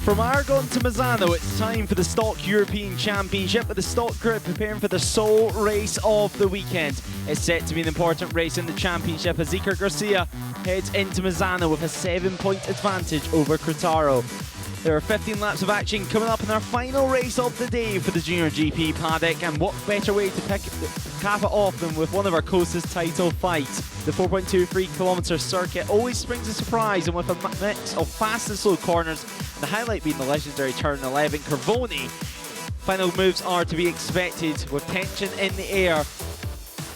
From Aragon to Misano, it's time for the Stock European Championship, with the Stock group preparing for the sole race of the weekend. It's set to be an important race in the championship as Garcia heads into Misano with a 7-point advantage over Crevaro. There are 15 laps of action coming up in our final race of the day for the JuniorGP paddock, and what better way to cap it off than with one of our closest title fights. The 4.23 kilometre circuit always springs a surprise, and with a mix of fast and slow corners, the highlight being the legendary turn 11 Crevaro. Final moves are to be expected with tension in the air.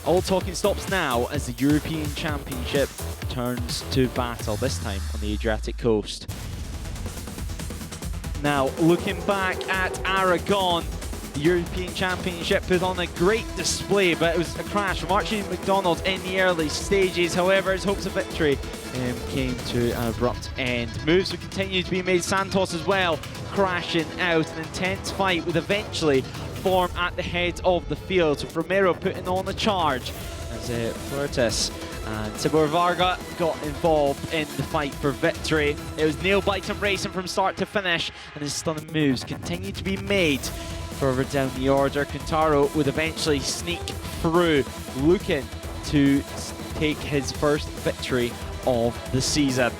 All talking stops now as the European Championship turns to battle, this time on the Adriatic coast. Now, looking back at Aragon, the European Championship put on a great display, but it was a crash from Archie McDonald in the early stages. However, his hopes of victory came to an abrupt end. Moves would continue to be made. Santos as well, crashing out. An intense fight would eventually form at the head of the field, with Romero putting on a charge as Fuertes and Tibor Varga got involved in the fight for victory. It was nail-biting racing from start to finish, and his stunning moves continued to be made. Further down the order, Crevaro would eventually sneak through, looking to take his first victory of the season.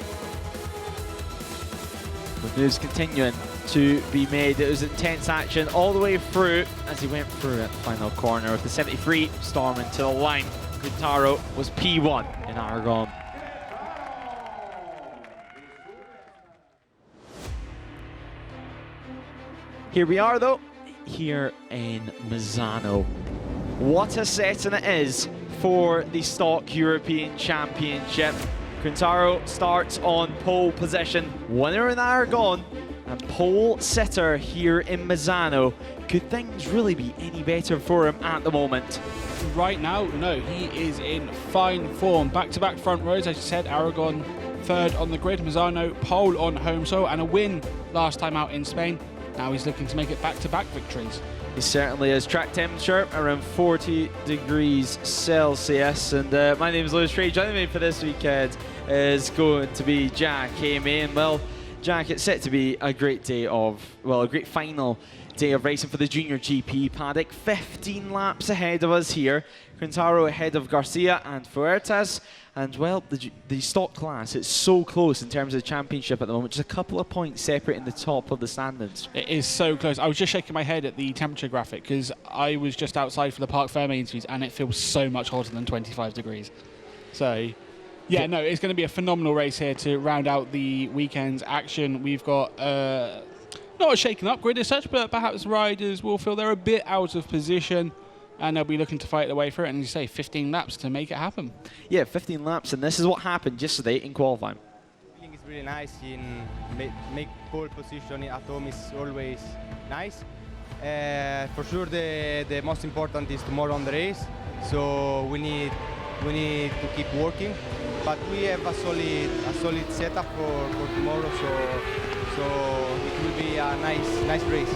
With moves continuing to be made, it was intense action all the way through as he went through at the final corner with the 73 storming to the line. Crevaro was P1 in Aragon. Here we are though, here in Misano. What a setting it is for the Stock European Championship. Crevaro starts on pole position, winner in Aragon and pole sitter here in Misano. Could things really be any better for him at the moment? Right now, no, he is in fine form. Back-to-back front rows, as you said. Aragon third on the grid, Misano pole on home soil, and a win last time out in Spain. Now he's looking to make it back-to-back victories. He certainly is. Track temperature around 40 degrees Celsius. And my name is Lewis Trey. Joining me for this weekend is going to be Jack Amy. And well, Jack, it's set to be a great day of, well, a great final day of racing for the JuniorGP paddock. 15 laps ahead of us here. Crevaro ahead of Garcia and Fuertes. And well, the stock class, it's so close in terms of the championship at the moment. Just a couple of points separating the top of the standings. It is so close. I was just shaking my head at the temperature graphic because I was just outside for the Parc Ferme interviews and it feels so much hotter than 25 degrees. So, yeah, no, it's going to be a phenomenal race here to round out the weekend's action. We've got not a shaken up grid as such, but perhaps riders will feel they're a bit out of position and they'll be looking to fight their way through it. And as you say, 15 laps to make it happen. Yeah, 15 laps, and this is what happened yesterday in qualifying. Feeling is really nice. In make pole position at home is always nice. For sure, the most important is tomorrow on the race. So we need to keep working, but we have a solid setup for tomorrow. So it will be a nice race.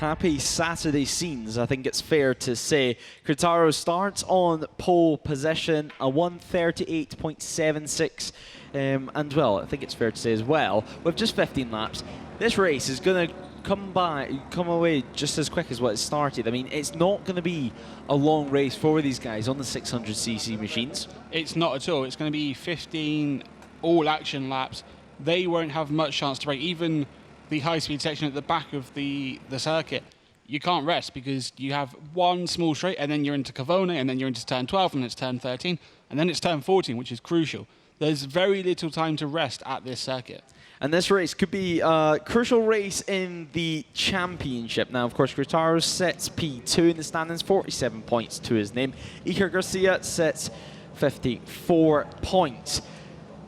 Happy Saturday scenes, I think it's fair to say. Crevaro starts on pole position, a 1:38.76, and well, I think it's fair to say as well, with just 15 laps, this race is going to come away just as quick as what it started. I mean, it's not going to be a long race for these guys on the 600cc machines. It's not at all. It's going to be 15 all-action laps. They won't have much chance to break. Even the high-speed section at the back of the circuit, you can't rest because you have one small straight and then you're into Cavone and then you're into turn 12 and it's turn 13 and then it's turn 14, which is crucial. There's very little time to rest at this circuit. And this race could be a crucial race in the championship. Now, of course, Crevaro sits P2 in the standings, 47 points to his name. Garcia sits 54 points.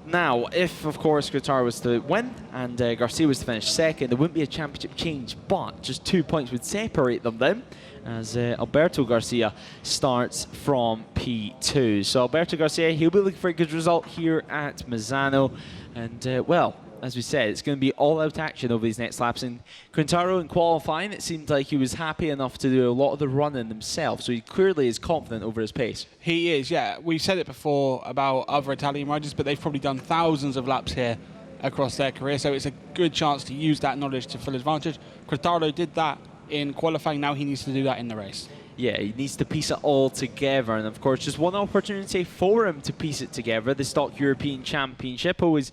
Now, if, of course, Crevaro was to win and Garcia was to finish second, there wouldn't be a championship change, but just 2 points would separate them then, as Alberto Garcia starts from P2. So Alberto Garcia, he'll be looking for a good result here at Misano. And, well, as we said, it's going to be all-out action over these next laps. And Crevaro in qualifying, it seemed like he was happy enough to do a lot of the running himself, so he clearly is confident over his pace. He is, yeah. We've said it before about other Italian riders, but they've probably done thousands of laps here across their career, so it's a good chance to use that knowledge to full advantage. Crevaro did that in qualifying, now he needs to do that in the race. Yeah, he needs to piece it all together, and of course just one opportunity for him to piece it together. The Stock European Championship always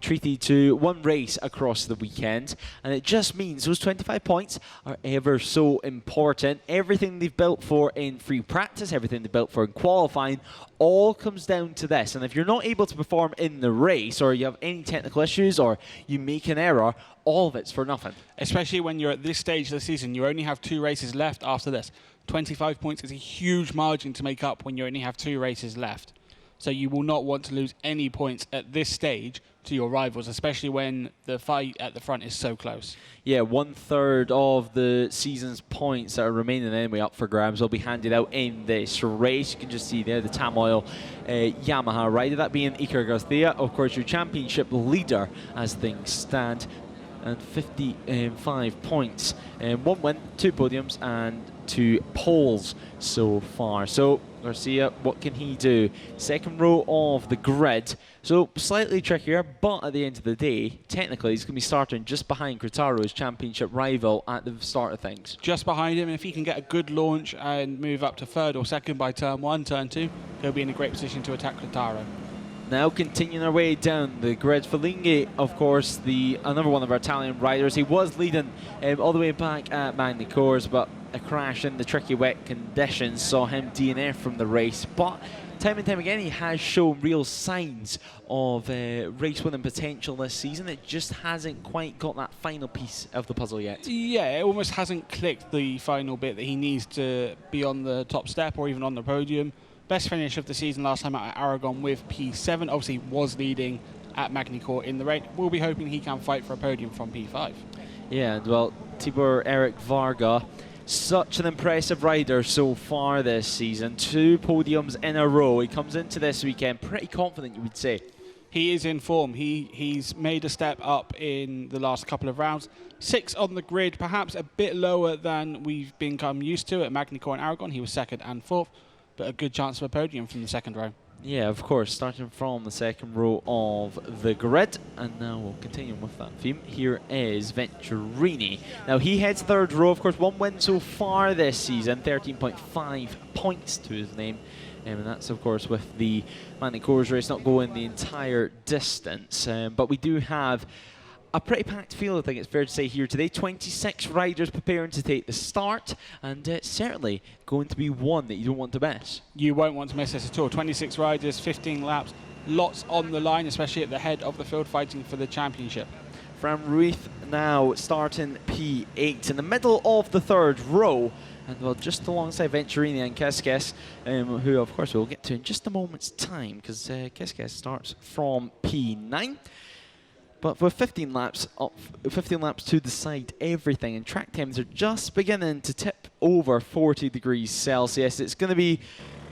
treated to one race across the weekend, and it just means those 25 points are ever so important. Everything they've built for in free practice, everything they built for in qualifying, all comes down to this. And if you're not able to perform in the race, or you have any technical issues, or you make an error, all of it's for nothing. Especially when you're at this stage of the season, you only have 2 races left after this. 25 points is a huge margin to make up when you only have 2 races left. So you will not want to lose any points at this stage to your rivals, especially when the fight at the front is so close. Yeah, 1/3 of the season's points that are remaining anyway up for grabs will be handed out in this race. You can just see there the Tamoil Yamaha rider, that being Iker Garcia, of course your championship leader as things stand, and 55 points. 1 win, 2 podiums and 2 poles so far. So Garcia, what can he do? Second row of the grid, so slightly trickier, but at the end of the day, technically he's going to be starting just behind Cretaro's championship rival at the start of things. Just behind him, and if he can get a good launch and move up to 3rd or 2nd by turn 1, turn 2, he'll be in a great position to attack Crevaro. Now continuing our way down the grid, Felinghi, of course, another one of our Italian riders. He was leading all the way back at Magny-Cours, but a crash in the tricky wet conditions saw him DNF from the race. But time and time again, he has shown real signs of race-winning potential this season. It just hasn't quite got that final piece of the puzzle yet. Yeah, it almost hasn't clicked, the final bit that he needs to be on the top step or even on the podium. Best finish of the season last time out at Aragon with P7. Obviously was leading at Magny-Cours in the race. We'll be hoping he can fight for a podium from P5. Yeah, and well, Tibor Eric Varga, such an impressive rider so far this season. 2 podiums in a row. He comes into this weekend pretty confident, you would say. He is in form. He's made a step up in the last couple of rounds. 6 on the grid, perhaps a bit lower than we've become used to at Magny-Cours and Aragon. He was 2nd and 4th. But a good chance for a podium from the 2nd row. Yeah, of course, starting from the 2nd row of the grid. And now we'll continue with that theme. Here is Venturini. Now he heads 3rd row, of course, 1 win so far this season, 13.5 points to his name. And that's, of course, with the Magny-Cours race not going the entire distance. But we do have a pretty packed field, I think it's fair to say, here today. 26 riders preparing to take the start, and certainly going to be one that you don't want to miss. You won't want to miss this at all. 26 riders, 15 laps, lots on the line, especially at the head of the field fighting for the championship. Fran Ruiz now starting P8 in the middle of the 3rd row, and well, just alongside Venturini and Keskes, who of course we'll get to in just a moment's time, because Keskes starts from P9. But with 15 laps to decide everything, and track times are just beginning to tip over 40 degrees Celsius. It's going to be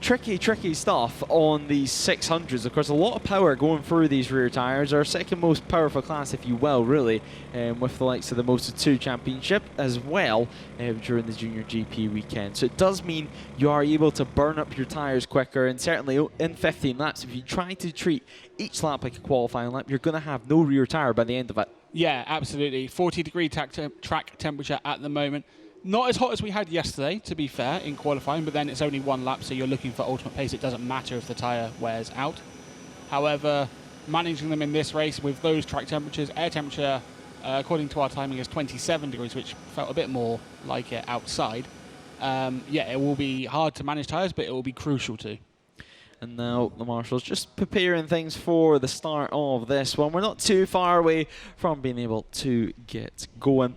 tricky stuff on these 600s. Of course, a lot of power going through these rear tyres. Our 2nd most powerful class, if you will, really, with the likes of the Moto2 Championship as well during the JuniorGP weekend. So it does mean you are able to burn up your tyres quicker, and certainly in 15 laps, if you try to treat each lap like a qualifying lap, you're going to have no rear tyre by the end of it. Yeah, absolutely. 40-degree track temperature at the moment. Not as hot as we had yesterday, to be fair, in qualifying, but then it's only 1 lap, so you're looking for ultimate pace. It doesn't matter if the tyre wears out. However, managing them in this race with those track temperatures, air temperature, according to our timing, is 27 degrees, which felt a bit more like it outside. Yeah, it will be hard to manage tyres, but it will be crucial too. And now the marshals just preparing things for the start of this one. We're not too far away from being able to get going.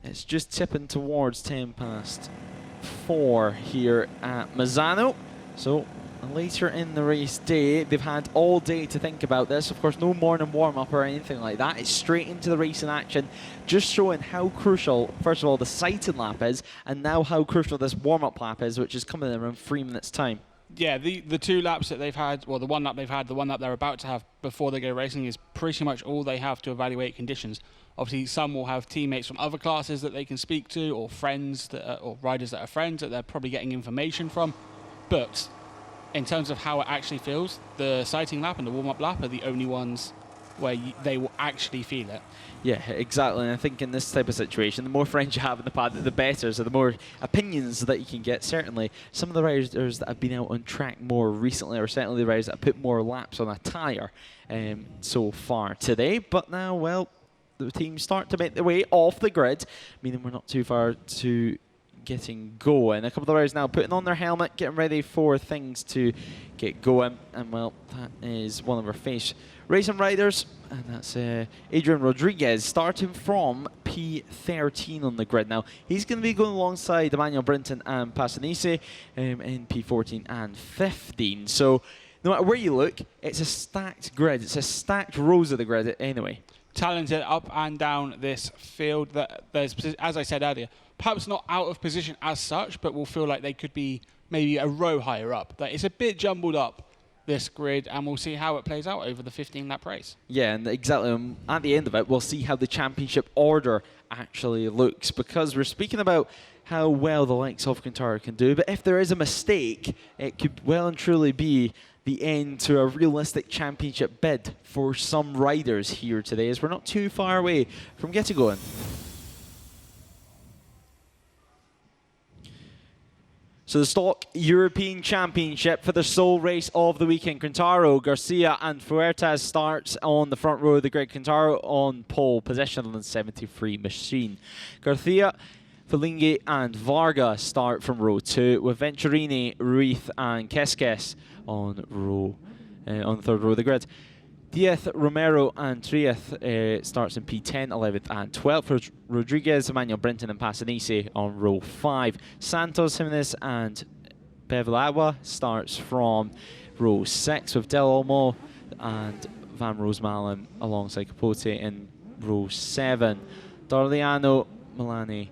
It's just tipping towards 4 here at Misano. So later in the race day. They've had all day to think about this. Of course, no morning warm-up or anything like that. It's straight into the race in action, just showing how crucial, first of all, the sighting lap is, and now how crucial this warm-up lap is, which is coming in around 3 minutes' time. Yeah, the 2 laps that they've had, well, the 1 lap they've had, the 1 lap they're about to have before they go racing is pretty much all they have to evaluate conditions. Obviously, some will have teammates from other classes that they can speak to, or friends, or riders that are friends that they're probably getting information from. But in terms of how it actually feels, the sighting lap and the warm-up lap are the only ones where they will actually feel it. Yeah, exactly. And I think in this type of situation, the more friends you have in the paddock, the better. So the more opinions that you can get. Certainly, some of the riders that have been out on track more recently, or certainly the riders that have put more laps on a tyre so far today. But now, well, the teams start to make their way off the grid, meaning we're not too far to getting going. A couple of riders now putting on their helmet, getting ready for things to get going. And, well, that is one of our face racing riders, and that's Adrian Rodriguez, starting from P13 on the grid now. He's going to be going alongside Emmanuel Brinton and Passanese in P14 and 15. So no matter where you look, it's a stacked grid. It's a stacked rows of the grid anyway. Talented up and down this field. That there's, as I said earlier, perhaps not out of position as such, but will feel like they could be maybe a row higher up. That it's a bit jumbled up, this grid, and we'll see how it plays out over the 15-lap race. Yeah, and exactly. At the end of it, we'll see how the championship order actually looks, because we're speaking about how well the likes of Quintaro can do, but if there is a mistake, it could well and truly be the end to a realistic championship bid for some riders here today, as we're not too far away from getting going. So the Stock European Championship for the sole race of the weekend. Quintaro, Garcia and Fuertes starts on the front row of the grid. Quintaro on pole position on the 73 machine. Garcia, Felingi and Varga start from row 2, with Venturini, Ruiz and Keskes on the third row of the grid. Diaz, Romero and Trieth starts in P10, 11th and 12th. Rodriguez, Emmanuel Brinton and Passanese on row 5. Santos, Jimenez and Bevilacqua starts from row 6, with Del Olmo and Van Roosmalen alongside Capote in row 7. Dorliano Milani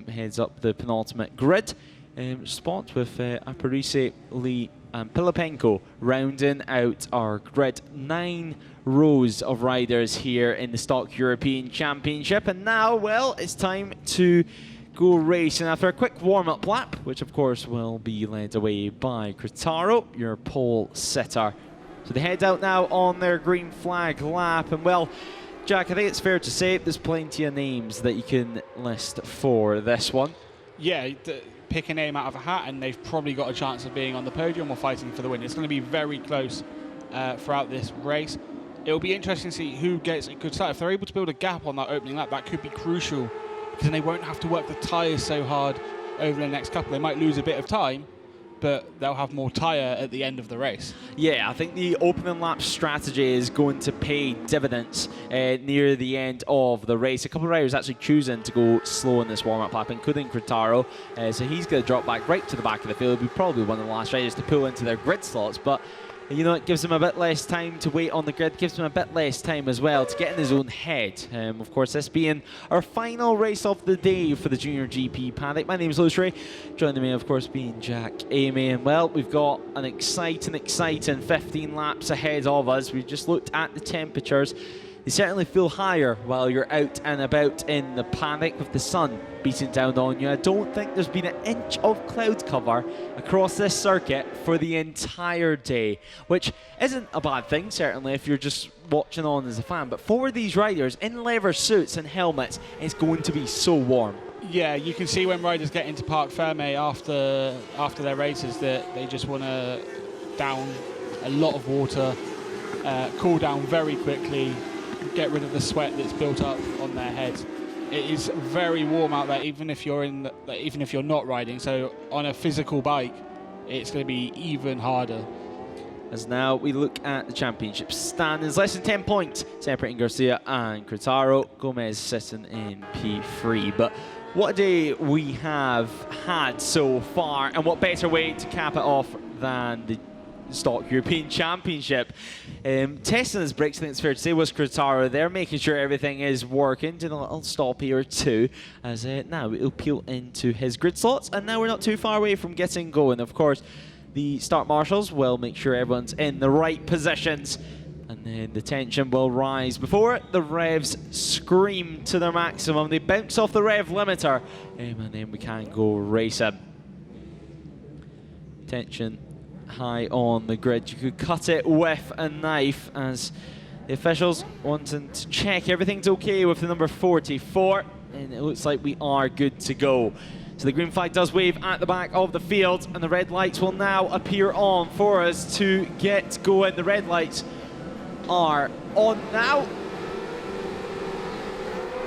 heads up the penultimate grid spot, with Aparise, Lee and Pilipenko rounding out our grid. 9 rows of riders here in the Stock European Championship. And now, well, it's time to go racing after a quick warm-up lap, which of course will be led away by Crevaro, your pole sitter. So they head out now on their green flag lap. And, well, Jack, I think it's fair to say there's plenty of names that you can list for this one. Yeah, pick a name out of a hat and they've probably got a chance of being on the podium or fighting for the win. It's going to be very close throughout this race. It'll be interesting to see who gets a good start. If they're able to build a gap on that opening lap, that could be crucial, because then they won't have to work the tyres so hard over the next couple. They might lose a bit of time, but they'll have more tyre at the end of the race. Yeah, I think the opening lap strategy is going to pay dividends near the end of the race. A couple of riders actually choosing to go slow in this warm-up lap, including Crevaro. So he's going to drop back right to the back of the field. He'll be probably one of the last riders to pull into their grid slots, but you know, it gives him a bit less time to wait on the grid, gives him a bit less time as well to get in his own head. Of course, this being our final race of the day for the Junior GP paddock. My name is Lewis Ray, joining me, of course, being Jack Amy. And, well, we've got an exciting 15 laps ahead of us. We just looked at the temperatures. They certainly feel higher while you're out and about in the paddock with the sun beating down on you. I don't think there's been an inch of cloud cover across this circuit for the entire day, which isn't a bad thing, certainly, if you're just watching on as a fan. But for these riders in leather suits and helmets, it's going to be so warm. Yeah, you can see when riders get into Parc Fermé after their races that they just want to down a lot of water, cool down very quickly, get rid of the sweat that's built up on their heads. It is very warm out there, even if you're not riding. So on a physical bike, it's going to be even harder. As now we look at the championship standings, less than 10 points separating Garcia and Crevaro. Gomez sitting in P3. But what a day we have had so far, and what better way to cap it off than the Stock European Championship. Testing his brakes, I think it's fair to say, was Crevaro. They're making sure everything is working. Doing a little stop here or two, as now it'll peel into his grid slots, and now we're not too far away from getting going. Of course, the start marshals will make sure everyone's in the right positions, and then the tension will rise before the revs scream to their maximum. They bounce off the rev limiter, and then we can go racing. Tension high on the grid. You could cut it with a knife, as the officials wanting to check everything's okay with the number 44, and it looks like we are good to go. So the green flag does wave at the back of the field, and the red lights will now appear on for us to get going. The red lights are on now.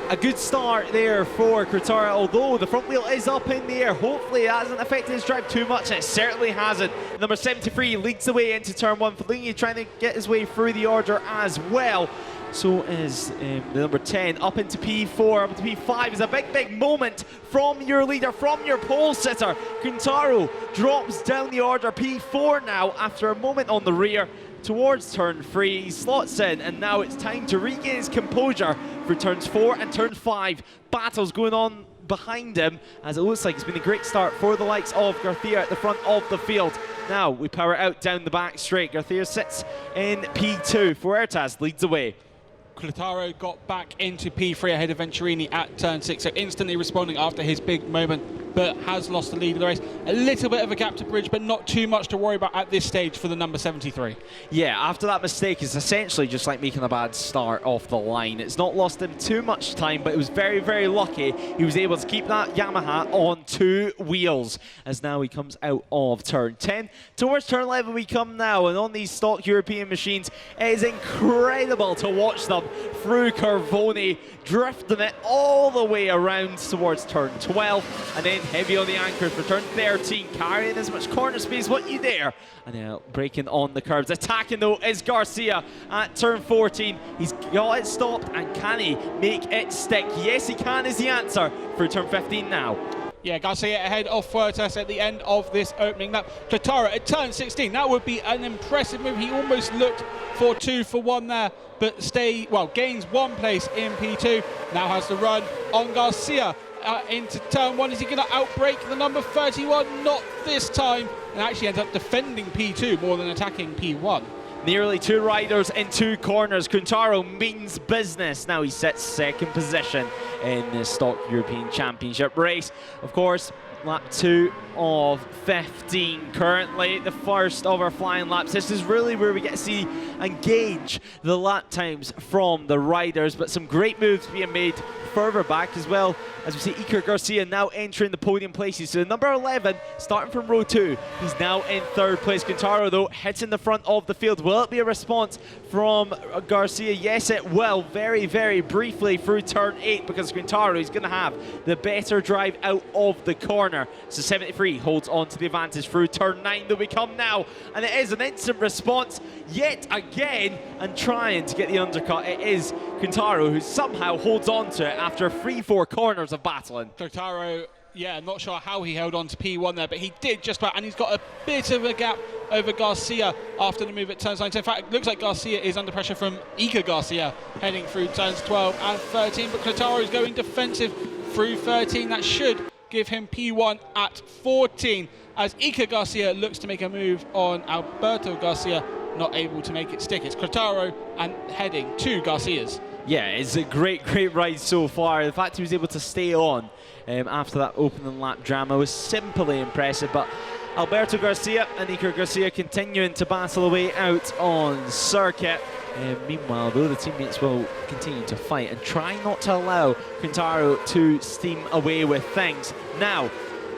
A good start there for Crevaro, although the front wheel is up in the air. Hopefully it hasn't affected his drive too much, and it certainly hasn't. Number 73 leads the way into turn 1. Fellini trying to get his way through the order as well. So is the number 10 up into P4, up into P5 is a big moment from your leader, from your pole sitter. Crevaro drops down the order, P4 now after a moment on the rear towards turn 3. He slots in, and now it's time to regain his composure for turns 4 and turn 5. Battles going on behind him, as it looks like it's been a great start for the likes of Garcia at the front of the field. Now we power out down the back straight. Garcia sits in P2. Fuertes leads the way. Crevaro got back into P3 ahead of Venturini at turn 6, so instantly responding after his big moment, but has lost the lead of the race. A little bit of a gap to bridge, but not too much to worry about at this stage for the number 73. Yeah, after that mistake, it's essentially just like making a bad start off the line. It's not lost him too much time, but it was very lucky he was able to keep that Yamaha on 2 wheels, as now he comes out of turn 10. Towards turn 11 we come now, and on these stock European machines, it is incredible to watch them through Curvoni, drifting it all the way around towards turn 12, and then heavy on the anchors for turn 13, carrying as much corner space what you dare, and now braking on the curbs. Attacking though is Garcia at turn 14. He's got it stopped, and can he make it stick? Yes, he can is the answer for turn 15 now. Yeah, Garcia ahead of Fuertes at the end of this opening lap. Crevaro at turn 16, that would be an impressive move. He almost looked for 2 for 1 there, but gains 1 place in P2. Now has the run on Garcia into turn 1. Is he going to outbrake the number 31? Not this time, and actually ends up defending P2 more than attacking P1. Nearly 2 riders in 2 corners. Crevaro means business. Now he sets 2nd position in the Stock European Championship race. Of course, lap 2 of 15 currently, the first of our flying laps. This is really where we get to see and gauge the lap times from the riders, but some great moves being made further back as well, as we see Iker Garcia now entering the podium places. So number 11, starting from row 2, he's now in 3rd place. Crevaro though hitting the front of the field. Will it be a response from Garcia? Yes, it will. Very briefly through turn 8, because Crevaro is going to have the better drive out of the corner. So 73 holds on to the advantage through turn 9 that we come now, and it is an instant response yet again, and trying to get the undercut. It is Crevaro who somehow holds on to it after 3-4 corners of battling. Crevaro, yeah, not sure how he held on to P1 there, but he did just about, and he's got a bit of a gap over Garcia after the move at turns 9. So in fact, it looks like Garcia is under pressure from Iker Garcia heading through turns 12 and 13, but Crevaro is going defensive through 13. That should give him P1 at 14, as Iker Garcia looks to make a move on Alberto Garcia, not able to make it stick. It's Crevaro and heading to Garcia's. Yeah, it's a great ride so far. The fact he was able to stay on after that opening lap drama was simply impressive. But Alberto Garcia and Iker Garcia continuing to battle away out on circuit. Meanwhile, though, the teammates will continue to fight and try not to allow Crevaro to steam away with things. Now,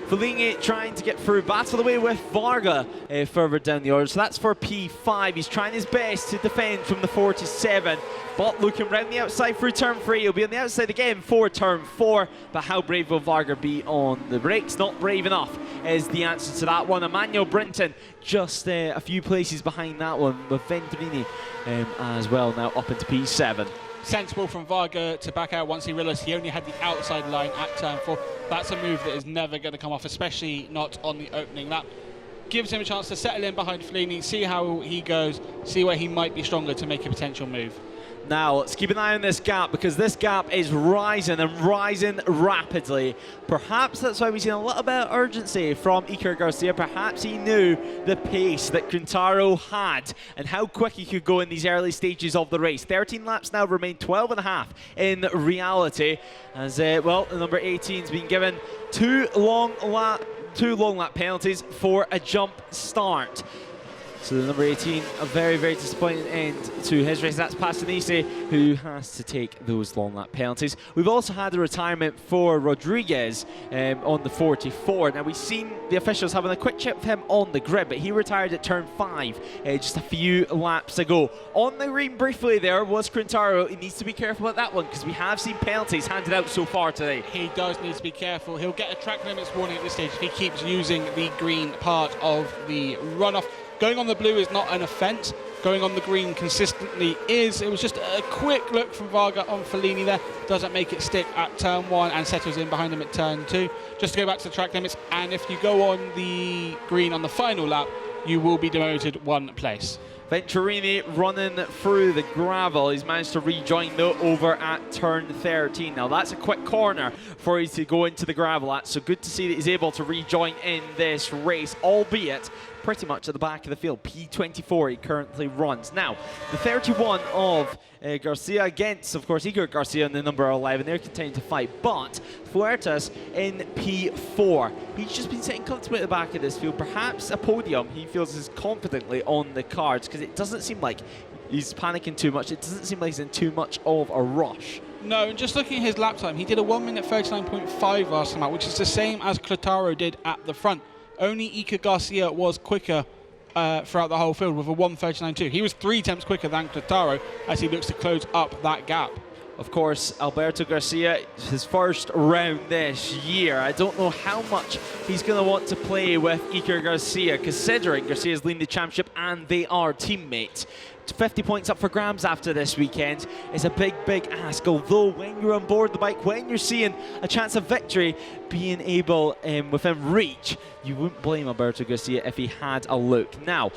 Fellini trying to get through, battle away with Varga further down the order. So that's for P5. He's trying his best to defend from the 47, but looking round the outside through turn 3. He'll be on the outside again for turn 4, but how brave will Varga be on the brakes? Not brave enough is the answer to that one. Emmanuel Brinton just a few places behind that one, with Venturini as well now up into P7. Sensible from Varga to back out once he realised he only had the outside line at turn 4. That's a move that is never going to come off, especially not on the opening lap. gives him a chance to settle in behind Fellini, see how he goes, see where he might be stronger to make a potential move. Now, let's keep an eye on this gap, because this gap is rising and rising rapidly. Perhaps that's why we've seen a little bit of urgency from Iker Garcia. Perhaps he knew the pace that Crevaro had and how quick he could go in these early stages of the race. 13 laps now remain 12 and a half in reality, as well, the number 18's been given two long lap penalties for a jump start. So the number 18, a very, very disappointing end to his race. That's Passanese, who has to take those long lap penalties. We've also had a retirement for Rodriguez on the 44. Now, we've seen the officials having a quick chip with him on the grid, but he retired at turn 5 just a few laps ago. On the green briefly there was Crevaro. He needs to be careful about that one, because we have seen penalties handed out so far today. He does need to be careful. He'll get a track limits warning at this stage if he keeps using the green part of the runoff. Going on the blue is not an offence. Going on the green consistently is. It was just a quick look from Varga on Fellini there. Doesn't make it stick at turn 1 and settles in behind him at turn 2. Just to go back to the track limits, and if you go on the green on the final lap, you will be demoted 1 place. Venturini running through the gravel. He's managed to rejoin though over at turn 13. Now that's a quick corner for him to go into the gravel at, so good to see that he's able to rejoin in this race, albeit pretty much at the back of the field. P24 he currently runs. Now, the 31 of Garcia against, of course, Iker Garcia in the number 11. They're continuing to fight, but Fuertes in P4. He's just been sitting comfortably at the back of this field. Perhaps a podium he feels is confidently on the cards, because it doesn't seem like he's panicking too much. It doesn't seem like he's in too much of a rush. No, and just looking at his lap time, he did a 1 minute 39.5 last time out, which is the same as Crevaro did at the front. Only Iker Garcia was quicker throughout the whole field with a 1:39.2. He was 3 tenths quicker than Crevaro as he looks to close up that gap. Of course, Alberto Garcia, his first round this year. I don't know how much he's going to want to play with Iker Garcia, considering Garcia's leading the championship and they are teammates. 50 points up for grabs after this weekend is a big, big ask. Although when you're on board the bike, when you're seeing a chance of victory being able within reach, you wouldn't blame Alberto Garcia if he had a look. Now,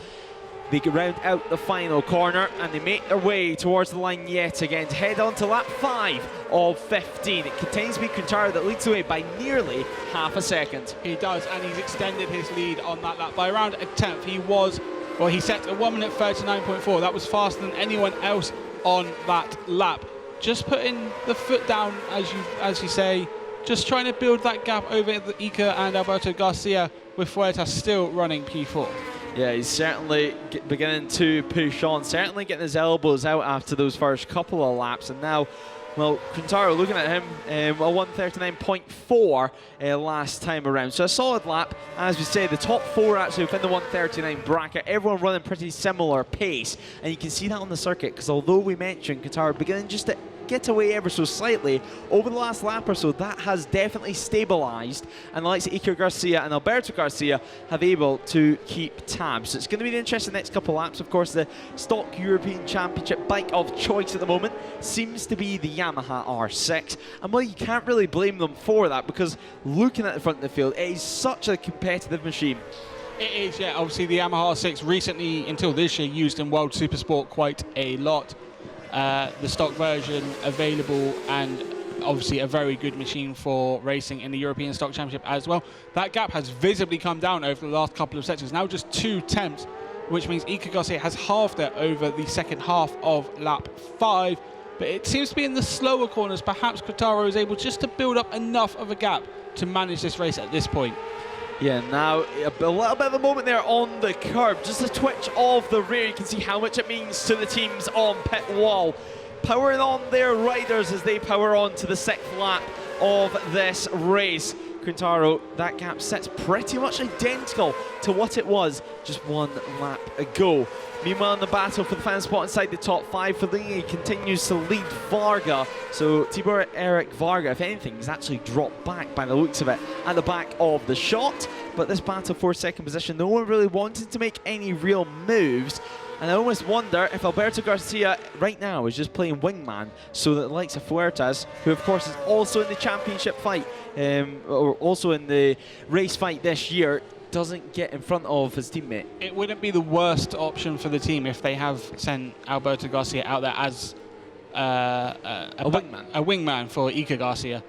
they round out the final corner and they make their way towards the line yet again to head on to lap 5 of 15. It continues to be Crevaro that leads the way by nearly half a second. He does, and he's extended his lead on that lap by around a tenth. He set a 1 minute 39.4. That was faster than anyone else on that lap. Just putting the foot down, as you say, just trying to build that gap over the Iker and Alberto Garcia, with Fuertes still running P4. Yeah, he's certainly beginning to push on, certainly getting his elbows out after those first couple of laps, and now, well, Crevaro looking at him, a 1:39.4 last time around. So a solid lap. As we say, the top 4 actually within the 1:39 bracket, everyone running pretty similar pace, and you can see that on the circuit, because although we mentioned Crevaro beginning just to get away ever so slightly, over the last lap or so, that has definitely stabilised, and the likes of Iker Garcia and Alberto Garcia have able to keep tabs. So it's going to be an interesting next couple of laps. Of course, the stock European Championship bike of choice at the moment seems to be the Yamaha R6, and well, you can't really blame them for that, because looking at the front of the field, it is such a competitive machine. It is, yeah. Obviously, the Yamaha R6 recently, until this year, used in World Supersport quite a lot. The stock version available, and obviously a very good machine for racing in the European Stock Championship as well. That gap has visibly come down over the last couple of sections, now just 2 tenths, which means Iker Garcia has halved it over the second half of lap 5. But it seems to be in the slower corners, perhaps Crevaro is able just to build up enough of a gap to manage this race at this point. Yeah, now a little bit of a moment there on the curb, just a twitch of the rear. You can see how much it means to the teams on pit wall, powering on their riders as they power on to the 6th lap of this race. Crevaro, that gap sits pretty much identical to what it was just 1 lap ago. Meanwhile, in the battle for the fan spot inside the top 5, Fellini continues to lead Varga. So Tibor Eric Varga, if anything, he's actually dropped back by the looks of it at the back of the shot. But this battle for 2nd position, no one really wanted to make any real moves. And I almost wonder if Alberto Garcia right now is just playing wingman, so that the likes of Fuertes, who of course is also in the championship fight, or also in the race fight this year, doesn't get in front of his teammate. It wouldn't be the worst option for the team if they have sent Alberto Garcia out there as a wingman for Iker Garcia.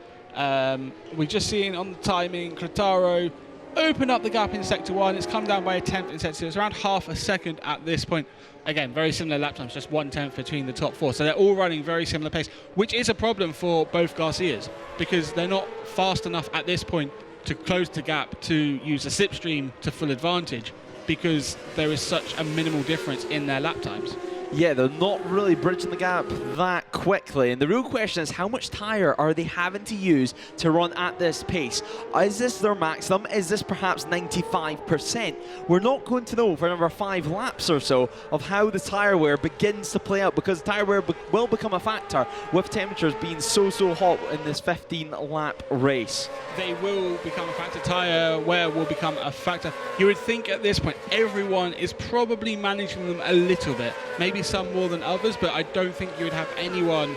We're just seeing on the timing, Crevaro open up the gap in Sector 1. It's come down by a tenth in Sector 2. It's around half a second at this point. Again, very similar lap times, just 1/10 between the top 4. So they're all running very similar pace, which is a problem for both Garcias because they're not fast enough at this point to close the gap to use the slipstream to full advantage because there is such a minimal difference in their lap times. Yeah, they're not really bridging the gap that quickly. And the real question is, how much tyre are they having to use to run at this pace? Is this their maximum? Is this perhaps 95%? We're not going to know for another 5 laps or so of how the tyre wear begins to play out, because tyre wear will become a factor with temperatures being so hot in this 15-lap race. They will become a factor. Tyre wear will become a factor. You would think at this point everyone is probably managing them a little bit. Maybe some more than others, but I don't think you would have anyone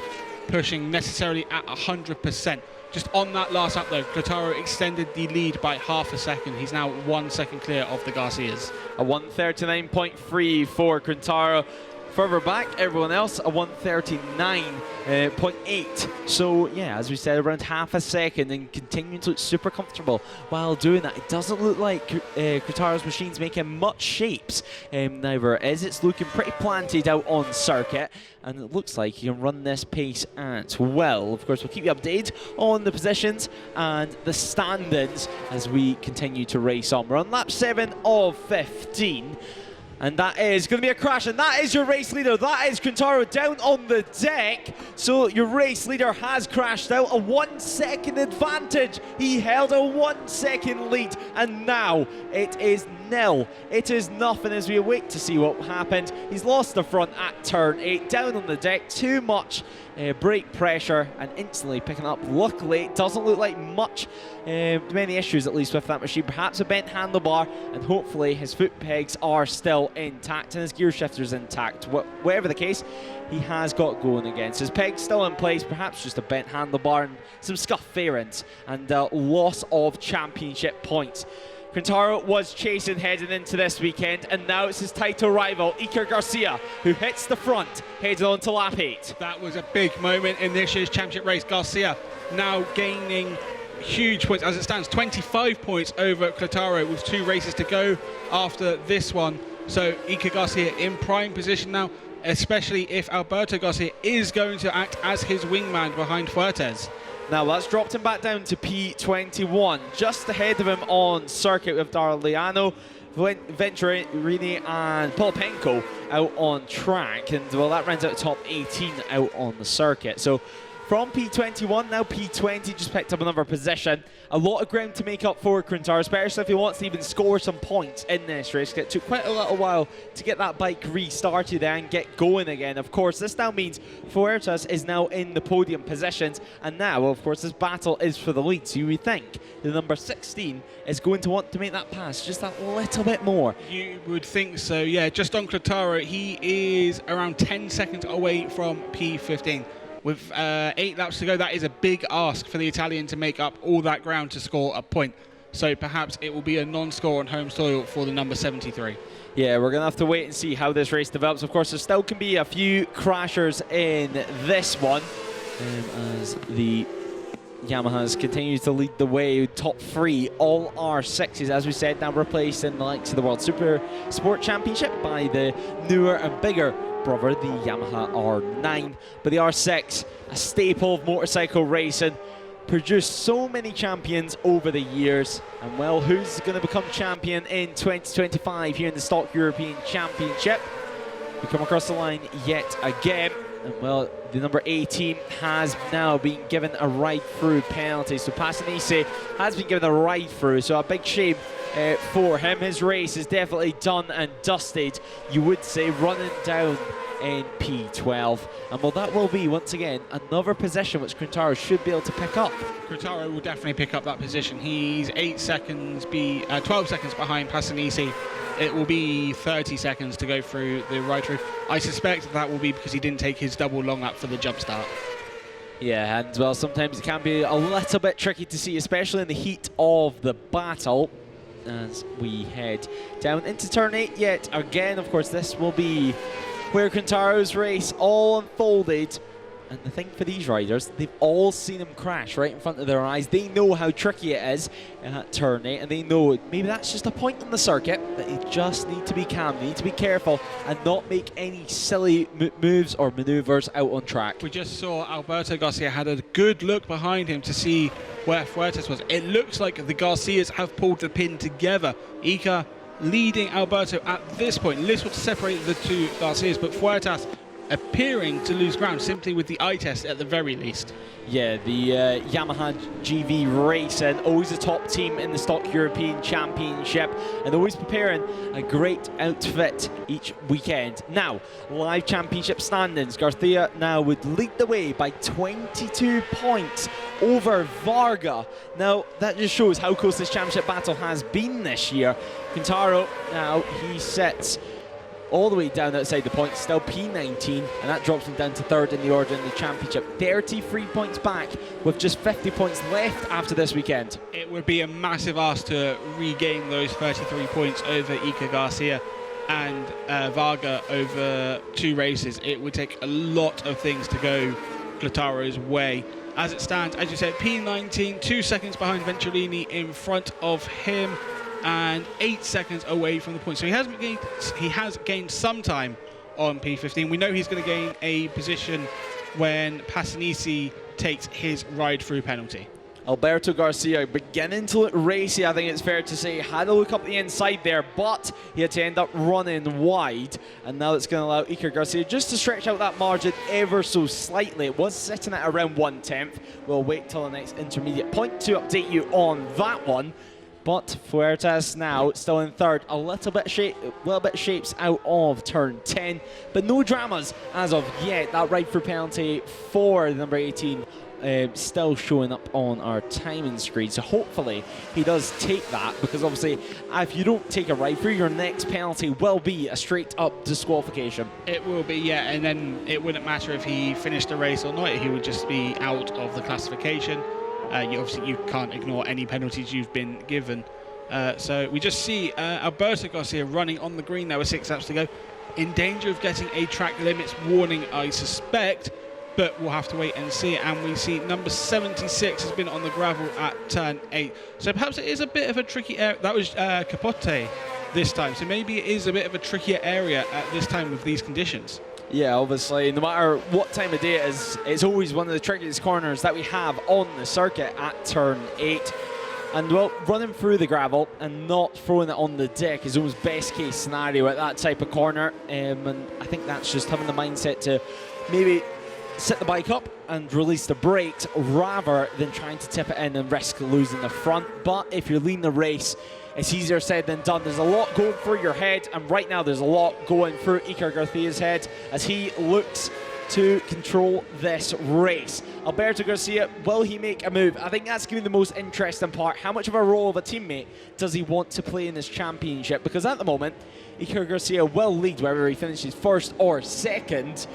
pushing necessarily at 100%. Just on that last lap though, Crevaro extended the lead by half a second. He's now 1 second clear of the Garcias. A 1:39.3 for Crevaro. Further back, everyone else, a 1:39.8. So, yeah, as we said, around half a second and continuing to look super comfortable while doing that. It doesn't look like Crevara's machine's making much shapes, neither, as it's looking pretty planted out on circuit. And it looks like he can run this pace at well. Of course, we'll keep you updated on the positions and the standings as we continue to race on. We're on lap 7 of 15. And that is going to be a crash, and that is your race leader. That is Crevaro down on the deck. So your race leader has crashed out. A 1 second advantage. He held a 1 second lead, and now it is nil. It is nothing as we await to see what happened. He's lost the front at turn 8, down on the deck. Too much brake pressure and instantly picking up. Luckily, it doesn't look like many issues, at least with that machine. Perhaps a bent handlebar, and hopefully his foot pegs are still intact and his gear shifter's intact. Whatever the case, he has got going again. So his peg's still in place, perhaps just a bent handlebar and some scuffed fairings and loss of championship points. Crevaro was chasing heading into this weekend, and now it's his title rival, Iker Garcia, who hits the front, heading on to lap 8. That was a big moment in this year's championship race. Garcia now gaining huge points. As it stands, 25 points over Crevaro with 2 races to go after this one. So Iker Garcia in prime position now, especially if Alberto Garcia is going to act as his wingman behind Fuertes. Now that's dropped him back down to P21, just ahead of him on circuit with Darliano, Venturini and Polipenko out on track, and well, that rounds out top 18 out on the circuit. So from P21, now P20, just picked up another position. A lot of ground to make up for Crevaro, especially if he wants to even score some points in this race. It took quite a little while to get that bike restarted and get going again. Of course, this now means Fuertes is now in the podium positions, and now, of course, this battle is for the lead. So you would think the number 16 is going to want to make that pass just that little bit more. You would think so, yeah. Just on Crevaro, he is around 10 seconds away from P15. With 8 laps to go, that is a big ask for the Italian to make up all that ground to score a point. So perhaps it will be a non-score on home soil for the number 73. Yeah, we're going to have to wait and see how this race develops. Of course, there still can be a few crashers in this one, as the Yamahas continue to lead the way. Top 3 all R6s, as we said, now replacing the likes of the World Super Sport Championship by the newer and bigger brother, the Yamaha R9. But the R6, a staple of motorcycle racing, produced so many champions over the years. And well, who's going to become champion in 2025 here in the Stock European Championship? We come across the line yet again. And well, the number 18 has now been given a ride-through penalty. So Passanese has been given a ride-through. So a big shame for him. His race is definitely done and dusted, you would say, running down in P12. And well, that will be, once again, another position which Crevaro should be able to pick up. Crevaro will definitely pick up that position. He's 12 seconds behind Passanese. It will be 30 seconds to go through the ride-through. I suspect that will be because he didn't take his double long lap for the jump start. Yeah, and well, sometimes it can be a little bit tricky to see, especially in the heat of the battle. as we head down into turn 8 yet. Again, of course, this will be where Quintaro's race all unfolded. And the thing for these riders, they've all seen him crash right in front of their eyes. They know how tricky it is at turn 8, and they know maybe that's just a point on the circuit that you just need to be calm, you need to be careful and not make any silly moves or maneuvers out on track. We just saw Alberto Garcia had a good look behind him to see where Fuertes was. It looks like the Garcias have pulled the pin together. Iker leading Alberto at this point, little to separate the two Garcias, but Fuertes appearing to lose ground simply with the eye test at the very least. Yeah, the Yamaha GV race, and always a top team in the Stock European Championship, and always preparing a great outfit each weekend. Now, live championship standings, Garcia now would lead the way by 22 points over Varga. Now, that just shows how close this championship battle has been this year. Quintaro, now he sits all the way down outside the points, still P19, and that drops him down to 3rd in the order in the championship. 33 points back with just 50 points left after this weekend. It would be a massive ask to regain those 33 points over Iker Garcia and Varga over 2 races. It would take a lot of things to go Quintaro's way. As it stands, as you said, P19, 2 seconds behind Venturini, in front of him, and 8 seconds away from the point. So he has gained some time on P15. We know he's going to gain a position when Passanisi takes his ride-through penalty. Alberto Garcia beginning to look racy, I think it's fair to say. Had a look up the inside there, but he had to end up running wide. And now it's going to allow Iker Garcia just to stretch out that margin ever so slightly. It was sitting at around 1/10. We'll wait till the next intermediate point to update you on that one. But Fuertes now still in 3rd, a little bit shapes out of turn 10, but no dramas as of yet. That ride-through penalty for number 18 still showing up on our timing screen, so hopefully he does take that, because obviously if you don't take a ride-through, your next penalty will be a straight-up disqualification. It will be, yeah, and then it wouldn't matter if he finished the race or not, he would just be out of the classification. You can't ignore any penalties you've been given. So we just see Alberto Garcia running on the green now with 6 laps to go, in danger of getting a track limits warning, I suspect, but we'll have to wait and see. And we see number 76 has been on the gravel at turn 8. So perhaps it is a bit of a tricky area. That was Capote this time, so maybe it is a bit of a trickier area at this time with these conditions. Yeah, obviously, no matter what time of day it is, it's always one of the trickiest corners that we have on the circuit at turn 8. And, well, running through the gravel and not throwing it on the deck is almost best case scenario at that type of corner. And I think that's just having the mindset to maybe set the bike up and release the brakes rather than trying to tip it in and risk losing the front. But if you're leading the race, it's easier said than done. There's a lot going through your head, and right now there's a lot going through Iker Garcia's head as he looks to control this race. Alberto Garcia, will he make a move? I think that's going to be the most interesting part. How much of a role of a teammate does he want to play in this championship? Because at the moment, Iker Garcia will lead whether he finishes 1st or 2nd.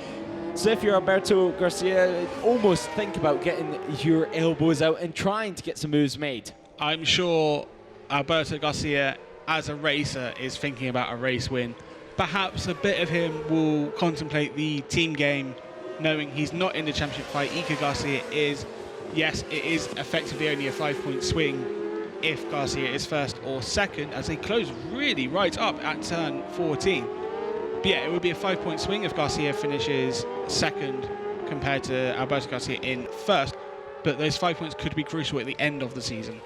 So if you're Alberto Garcia, almost think about getting your elbows out and trying to get some moves made. I'm sure Alberto Garcia, as a racer, is thinking about a race win. Perhaps a bit of him will contemplate the team game, knowing he's not in the championship fight. Iker Garcia is, yes, it is effectively only a 5-point swing if Garcia is 1st or 2nd, as they close really right up at turn 14. But yeah, it would be a 5-point swing if Garcia finishes 2nd compared to Alberto Garcia in 1st, but those 5 points could be crucial at the end of the season.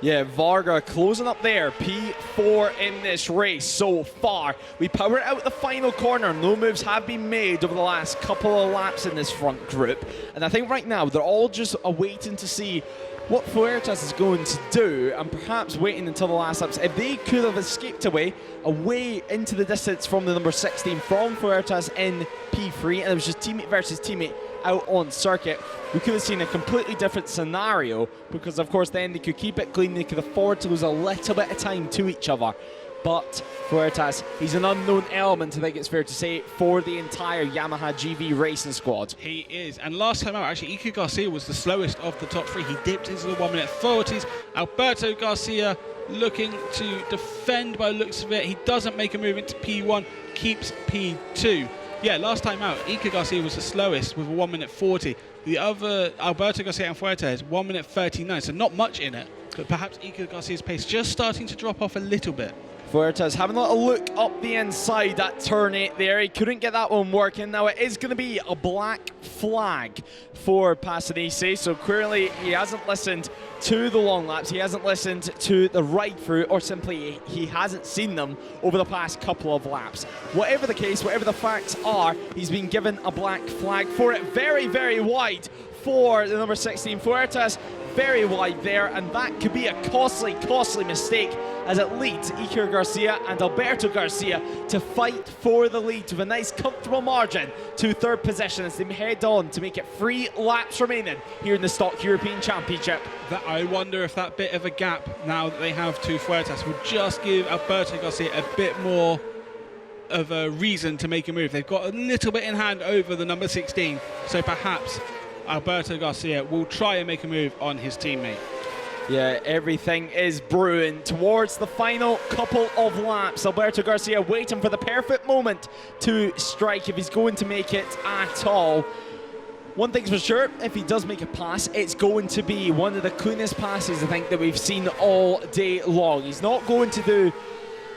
Yeah, Varga closing up there, P4 in this race so far. We power out the final corner. No moves have been made over the last couple of laps in this front group. And I think right now they're all just waiting to see what Fuertes is going to do, and perhaps waiting until the last laps. If they could have escaped away into the distance from the number 16 from Fuertes in P3, and it was just teammate versus teammate out on circuit, we could have seen a completely different scenario, because of course then they could keep it clean, they could afford to lose a little bit of time to each other. But Fuertes, he's an unknown element, I think it's fair to say, for the entire Yamaha GV racing squad. He is, and last time out, actually, Iker Garcia was the slowest of the top 3. He dipped into the 1-minute 40s. Alberto Garcia looking to defend by the looks of it. He doesn't make a move into P1, keeps P2. Yeah, last time out, Iker Garcia was the slowest with a 1 minute 40. The other, Alberto Garcia and Fuertes, 1 minute 39, so not much in it. But perhaps Iker Garcia's pace just starting to drop off a little bit. Fuertes having a little look up the inside, that turn 8 there. He couldn't get that one working. Now it is going to be a black flag for Passanisi, so clearly he hasn't listened to the long laps, he hasn't listened to the ride through, or simply he hasn't seen them over the past couple of laps. Whatever the case, whatever the facts are, he's been given a black flag for it. Very, very wide for the number 16 Fuertes. Very wide there, and that could be a costly, costly mistake as it leads Iker Garcia and Alberto Garcia to fight for the lead with a nice comfortable margin to third position as they head on to make it 3 laps remaining here in the Stock European Championship. I wonder if that bit of a gap now that they have to Fuertes will just give Alberto Garcia a bit more of a reason to make a move. They've got a little bit in hand over the number 16, so perhaps Alberto Garcia will try and make a move on his teammate. Yeah, everything is brewing towards the final couple of laps. Alberto Garcia waiting for the perfect moment to strike if he's going to make it at all. One thing's for sure, if he does make a pass, it's going to be one of the cleanest passes I think that we've seen all day long. He's not going to do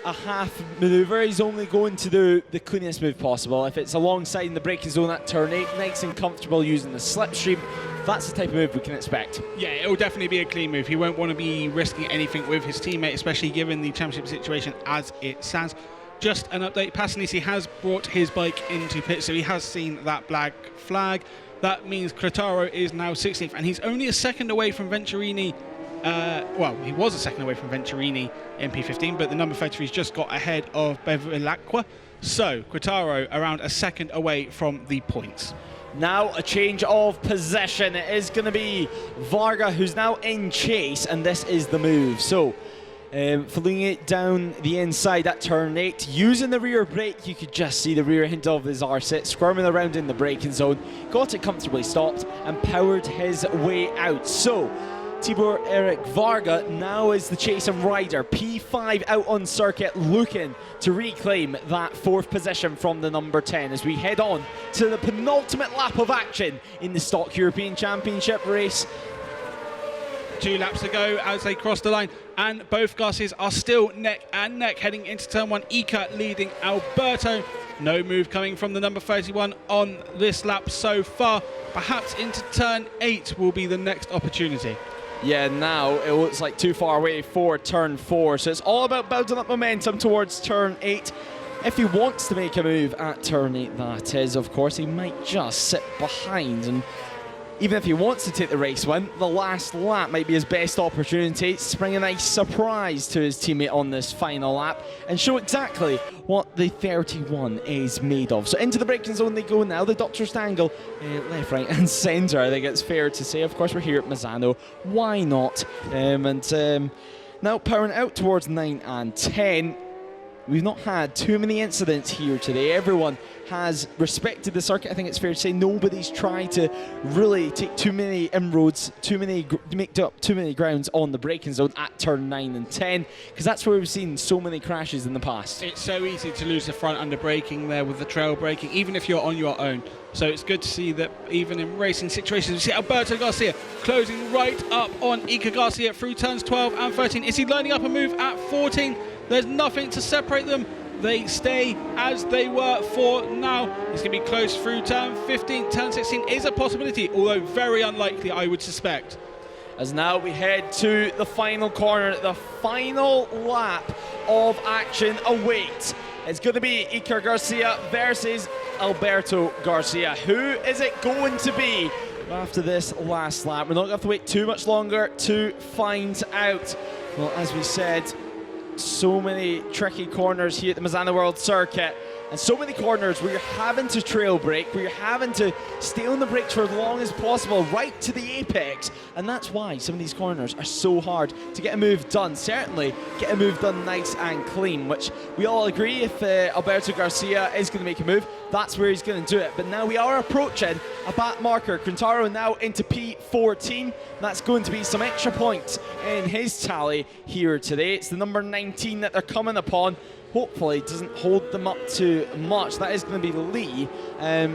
a half manoeuvre, he's only going to do the cleanest move possible. If it's alongside in the braking zone at turn 8, nice and comfortable using the slipstream, that's the type of move we can expect. Yeah, it'll definitely be a clean move. He won't want to be risking anything with his teammate, especially given the championship situation as it stands. Just an update, Passanisi has brought his bike into pit, so he has seen that black flag. That means Crevaro is now 16th, and he's only a second away from Venturini. Well, he was a second away from Venturini in P15, but the number 33's just got ahead of Bevilacqua. So, Crevaro around a second away from the points. Now a change of possession. It is going to be Varga who's now in chase, and this is the move. So, flinging it down the inside at turn 8, using the rear brake, you could just see the rear end of his R-sit, squirming around in the braking zone, got it comfortably stopped, and powered his way out. So, Tibor Eric Varga now is the chasing rider. P5 out on circuit, looking to reclaim that 4th position from the number 10 as we head on to the penultimate lap of action in the Stock European Championship race. 2 laps to go as they cross the line, and both Garcias are still neck and neck heading into turn 1. Iker leading Alberto. No move coming from the number 31 on this lap so far. Perhaps into turn 8 will be the next opportunity. Yeah, now it looks like too far away for turn 4, so it's all about building up momentum towards turn 8. If he wants to make a move at turn 8, that is, of course, he might just sit behind, and even if he wants to take the race win, the last lap might be his best opportunity to spring a nice surprise to his teammate on this final lap and show exactly what the 31 is made of. So into the braking zone they go now, the Doctor's angle, left, right and centre, I think it's fair to say. Of course, we're here at Misano, why not? Now powering out towards 9 and 10. We've not had too many incidents here today. Everyone has respected the circuit. I think it's fair to say nobody's tried to really take too many inroads, make up too many grounds on the braking zone at turn 9 and 10, because that's where we've seen so many crashes in the past. It's so easy to lose the front under braking there with the trail braking, even if you're on your own. So it's good to see that even in racing situations, we see Alberto Garcia closing right up on Iker Garcia through turns 12 and 13. Is he lining up a move at 14? There's nothing to separate them. They stay as they were for now. It's going to be close through turn 15. Turn 16 is a possibility, although very unlikely, I would suspect. As now we head to the final corner, the final lap of action awaits. It's going to be Iker Garcia versus Alberto Garcia. Who is it going to be after this last lap? We're not going to have to wait too much longer to find out. Well, as we said, so many tricky corners here at the Misano World Circuit, and so many corners where you're having to trail brake, where you're having to stay on the brakes for as long as possible, right to the apex. And that's why some of these corners are so hard to get a move done. Certainly get a move done nice and clean, which we all agree if Alberto Garcia is going to make a move, that's where he's going to do it. But now we are approaching a back marker. Crevaro now into P14. That's going to be some extra points in his tally here today. It's the number 19 that they're coming upon. Hopefully it doesn't hold them up too much. That is going to be Lee.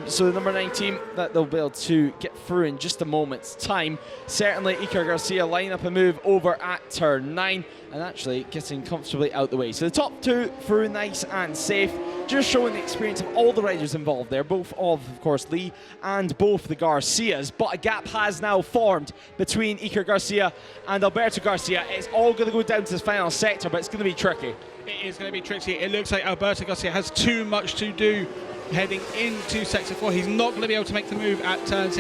So the number 19 that they'll be able to get through in just a moment's time. Certainly Iker Garcia line up a move over at turn 9 and actually getting comfortably out the way. So the top two through nice and safe, just showing the experience of all the riders involved there, both of course Lee and both the Garcias. But a gap has now formed between Iker Garcia and Alberto Garcia. It's all going to go down to this final sector, but it's going to be tricky. It is going to be tricky. It looks like Alberto Garcia has too much to do heading into Sector 4. He's not going to be able to make the move at turn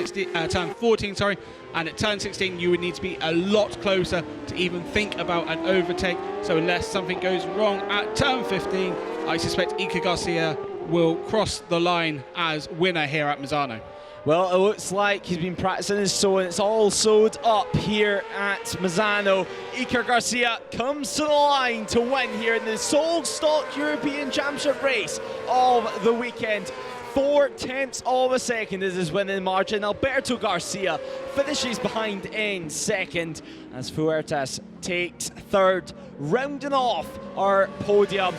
14, sorry. And at turn 16, you would need to be a lot closer to even think about an overtake. So unless something goes wrong at turn 15, I suspect Iker Garcia will cross the line as winner here at Misano. Well, it looks like he's been practicing his sewing. It's all sewed up here at Misano. Iker Garcia comes to the line to win here in the sole stock European Championship race of the weekend. 0.4 of a second is his winning margin. Alberto Garcia finishes behind in second as Fuertes takes third, rounding off our podium.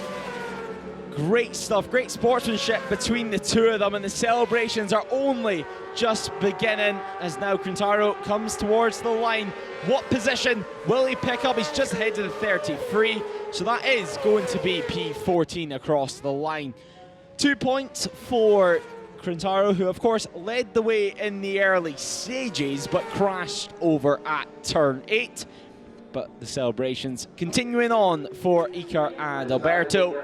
Great stuff, great sportsmanship between the two of them, and the celebrations are only just beginning as now Crevaro comes towards the line. What position will he pick up? He's just ahead of the 33, so that is going to be P14 across the line. 2 points for Crevaro, who of course led the way in the early stages but crashed over at turn 8. But the celebrations continuing on for Iker and Alberto.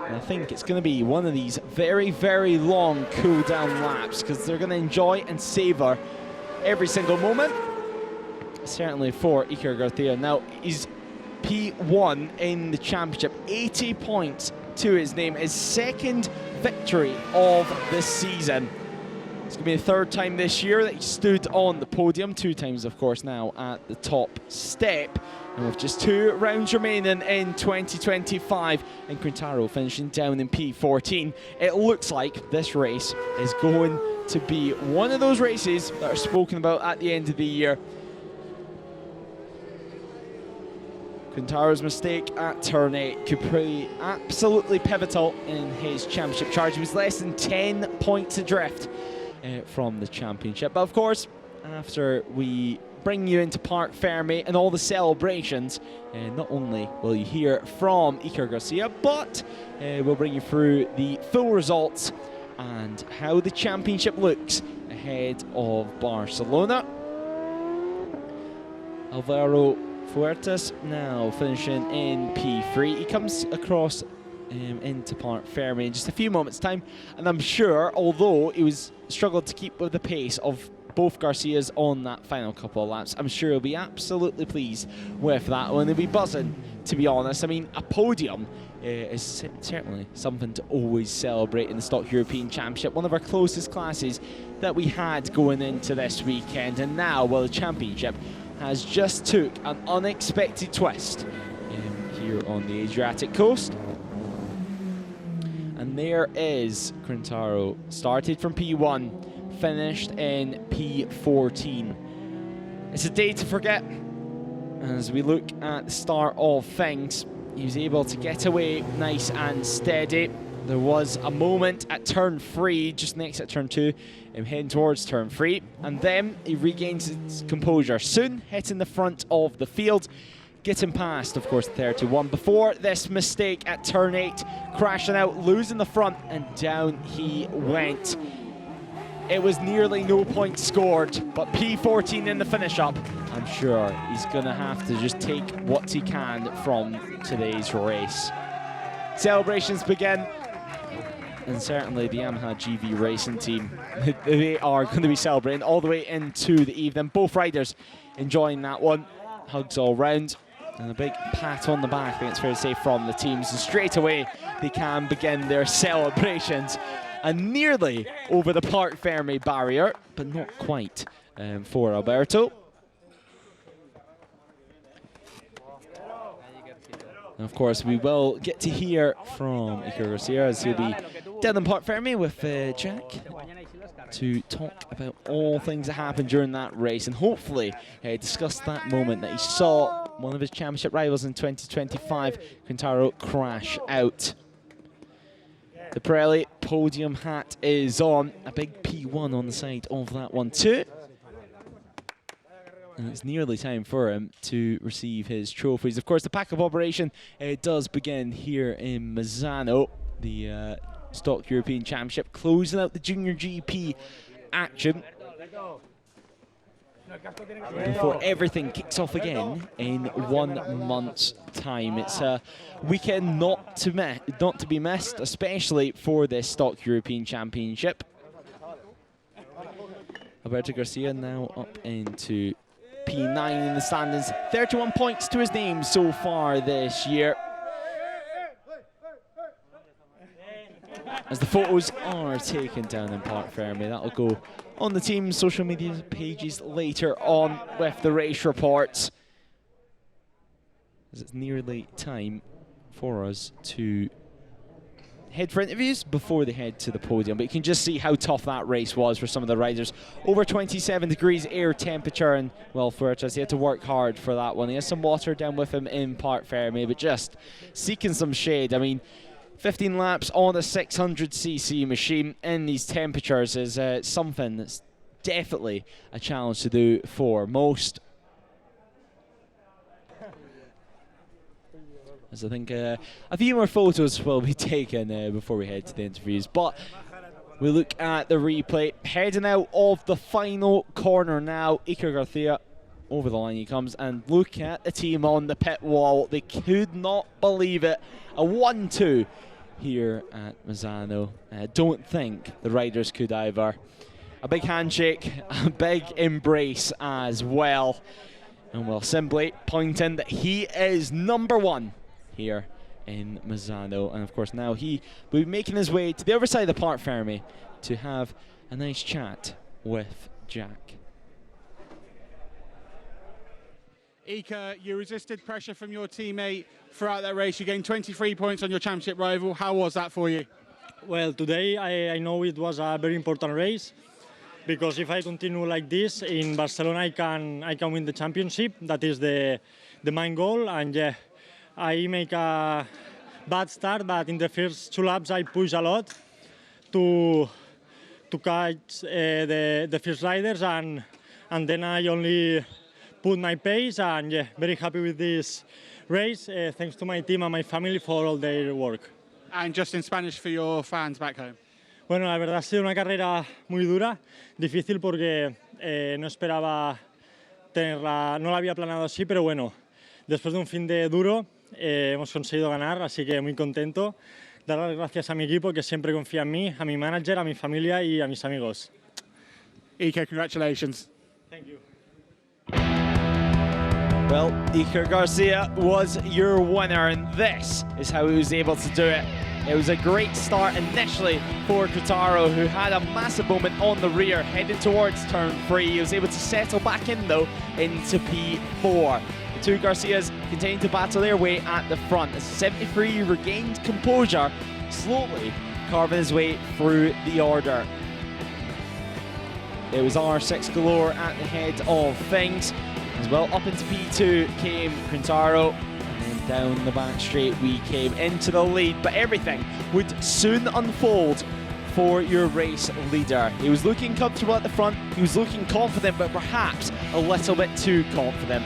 And I think it's going to be one of these very, very long cool-down laps because they're going to enjoy and savour every single moment. Certainly for Iker Garcia. Now, he's P1 in the championship, 80 points to his name, his second victory of the season. It's going to be the third time this year that he stood on the podium, 2 times, of course, now at the top step. And with just 2 rounds remaining in 2025, and Crevaro finishing down in P14, it looks like this race is going to be one of those races that are spoken about at the end of the year. Crevaro's mistake at turn 8 could be absolutely pivotal in his championship charge. He was less than 10 points adrift from the championship. But of course, after we bring you into Parc Fermé and all the celebrations, not only will you hear from Iker Garcia, but we'll bring you through the full results and how the championship looks ahead of Barcelona. Alvaro Fuertes now finishing in P3. He comes across into Parc Fermé in just a few moments' time, and I'm sure, although he was struggled to keep with the pace of both Garcias on that final couple of laps, I'm sure he'll be absolutely pleased with that one. He'll be buzzing, to be honest. I mean, a podium is certainly something to always celebrate in the Stock European Championship, one of our closest classes that we had going into this weekend. And now, well, the championship has just took an unexpected twist here on the Adriatic coast. And there is Crevaro, started from P1, finished in P14. It's a day to forget. As we look at the start of things, he was able to get away nice and steady. There was a moment at turn 3, just next at turn 2, heading towards turn 3, and then he regains his composure, soon hitting the front of the field, getting past, of course, 31. Before this mistake at turn 8, crashing out, losing the front, and down he went. It was nearly no points scored, but P14 in the finish up. I'm sure he's going to have to just take what he can from today's race. Celebrations begin, and certainly the Yamaha GV racing team, they are going to be celebrating all the way into the evening. Both riders enjoying that one. Hugs all round. And a big pat on the back, I think it's fair to say, from the teams. And straight away, they can begin their celebrations. And nearly over the Parc Ferme barrier, but not quite for Alberto. And of course, we will get to hear from Iker Garcia as he'll be down in Parc Ferme with Jack to talk about all things that happened during that race and hopefully discuss that moment that he saw one of his championship rivals in 2025, Quintaro, crash out. The Pirelli podium hat is on, a big P1 on the side of that one too. And it's nearly time for him to receive his trophies. Of course, the pack of operation does begin here in Misano, the Stock European Championship, closing out the JuniorGP action before everything kicks off again in 1 month's time. It's a weekend not to be missed, especially for this Stock European Championship. Alberto Garcia now up into P9 in the standings, 31 points to his name so far this year. As the photos are taken down in Parc Ferme, that'll go on the team's social media pages later on with the race reports. As it's nearly time for us to head for interviews before they head to the podium. But you can just see how tough that race was for some of the riders. Over 27 degrees air temperature, and well, Fuertes, he had to work hard for that one. He has some water down with him in Parc Ferme, but just seeking some shade. I mean, 15 laps on a 600cc machine in these temperatures is something that's definitely a challenge to do for most. As I think a few more photos will be taken before we head to the interviews. But we look at the replay. Heading out of the final corner now, Iker Garcia, over the line he comes, and look at the team on the pit wall. They could not believe it. A 1-2 here at Misano. I don't think the riders could either. A big handshake, a big embrace as well. And well, simply pointing that he is #1 here in Misano. And of course now he will be making his way to the other side of the Parc Ferme to have a nice chat with Jack. Iker, you resisted pressure from your teammate throughout that race. You gained 23 points on your championship rival. How was that for you? Well, today I know it was a very important race because if I continue like this in Barcelona, I can win the championship. That is the main goal. And yeah, I make a bad start, but in the first 2 laps I push a lot to catch the first riders, and then I only put my pace, and yeah, very happy with this race. Thanks to my team and my family for all their work. And just in Spanish for your fans back home. Bueno, la verdad ha sido una carrera muy dura, difícil porque no esperaba tenerla, no la había planeado así, pero bueno, después de un fin de duro hemos conseguido ganar, así que muy contento. Dar las gracias a mi equipo que siempre confía en mí, a mi manager, a mi familia y a mis amigos. Iker, congratulations. Thank you. Well, Iker Garcia was your winner, and this is how he was able to do it. It was a great start initially for Crevaro, who had a massive moment on the rear heading towards turn 3. He was able to settle back in though into P4. The two Garcias continuing to battle their way at the front as 73 regained composure, slowly carving his way through the order. It was R6 galore at the head of things. As well, up into P2 came Quintaro, and then down the back straight we came into the lead. But everything would soon unfold for your race leader. He was looking comfortable at the front, he was looking confident, but perhaps a little bit too confident.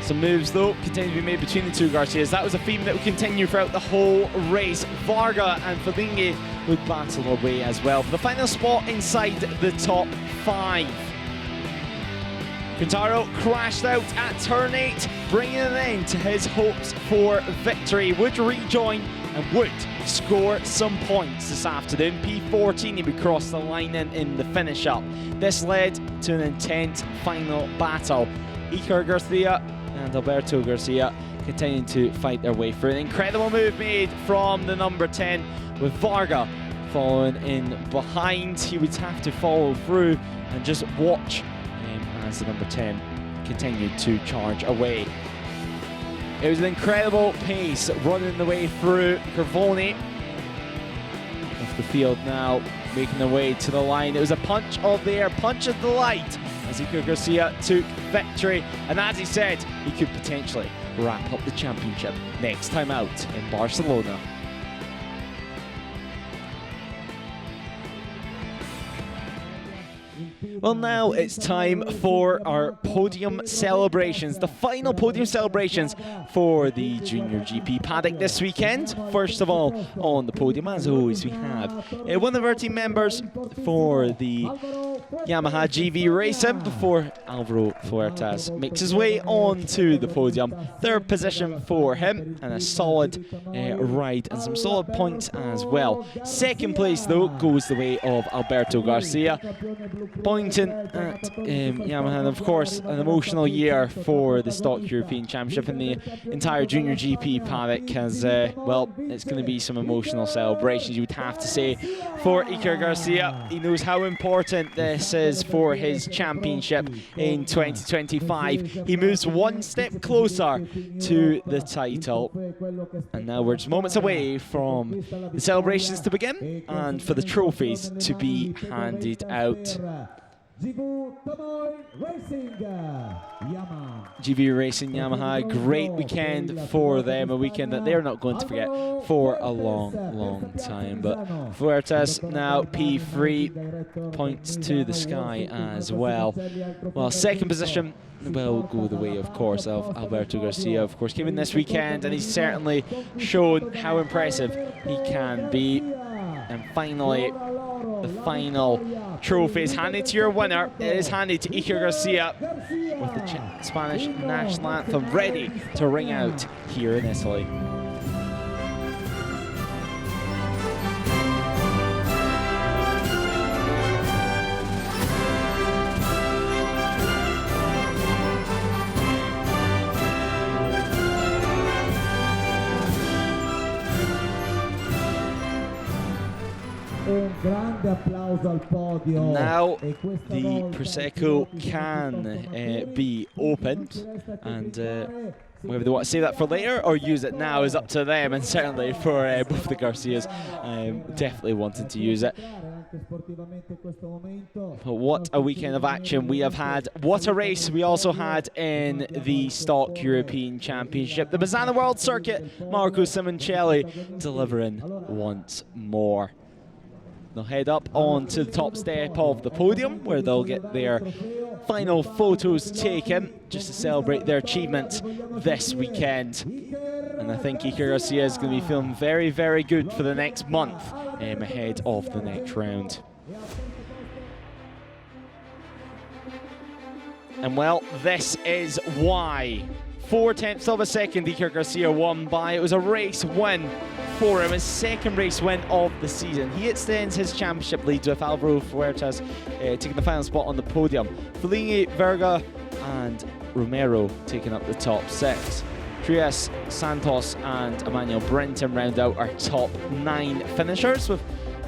Some moves though continue to be made between the two Garcias. That was a theme that would continue throughout the whole race. Varga and Felingi would battle away as well for the final spot inside the top 5. Quintaro crashed out at turn 8, bringing an end to his hopes for victory. Would rejoin and would score some points this afternoon. P14, he would cross the line in the finish up. This led to an intense final battle. Iker Garcia and Alberto Garcia continuing to fight their way through. An incredible move made from the number 10 with Varga following in behind. He would have to follow through and just watch as the number 10 continued to charge away. It was an incredible pace running the way through. Carboni off the field now, making their way to the line. It was a punch of the air, punch of the light, as Iker Garcia took victory. And as he said, he could potentially wrap up the championship next time out in Barcelona. Well, now it's time for our podium celebrations, the final podium celebrations for the JuniorGP paddock this weekend. First of all, on the podium, as always, we have one of our team members for the Yamaha GV Racing before Alvaro Fuertes makes his way onto the podium. Third position for him, and a solid ride and some solid points as well. Second place, though, goes the way of Alberto Garcia. Pointing at Yamaha, and of course an emotional year for the Stock European Championship and the entire JuniorGP paddock, as well, it's going to be some emotional celebrations, you would have to say, for Iker Garcia. He knows how important this is for his championship in 2025. He moves one step closer to the title, and now we're just moments away from the celebrations to begin and for the trophies to be handed out. GV Racing Yamaha, great weekend for them, a weekend that they're not going to forget for a long time. But Fuertes now P3, points to the sky as well. Well, second position will go the way, of course, of Alberto Garcia. Of course, came in this weekend and he's certainly shown how impressive he can be. And finally, the final trophy is handed to your winner. It is handed to Iker Garcia with the Spanish national anthem ready to ring out here in Italy. Now the Prosecco can be opened, and whether they want to save that for later or use it now is up to them, and certainly for both the Garcias, definitely wanting to use it. But what a weekend of action we have had. What a race we also had in the Stock European Championship. The Misano World Circuit, Marco Simoncelli delivering once more. They'll head up onto the top step of the podium, where they'll get their final photos taken just to celebrate their achievement this weekend. And I think Iker Garcia is going to be feeling very, very good for the next month ahead of the next round. And well, this is why. 4/10 of a second Iker Garcia won by. It was a race win for him, his second race win of the season. He extends his championship lead with Alvaro Fuertes taking the final spot on the podium. Fellini, Verga and Romero taking up the top 6. Trias, Santos and Emmanuel Brenton round out our top 9 finishers, with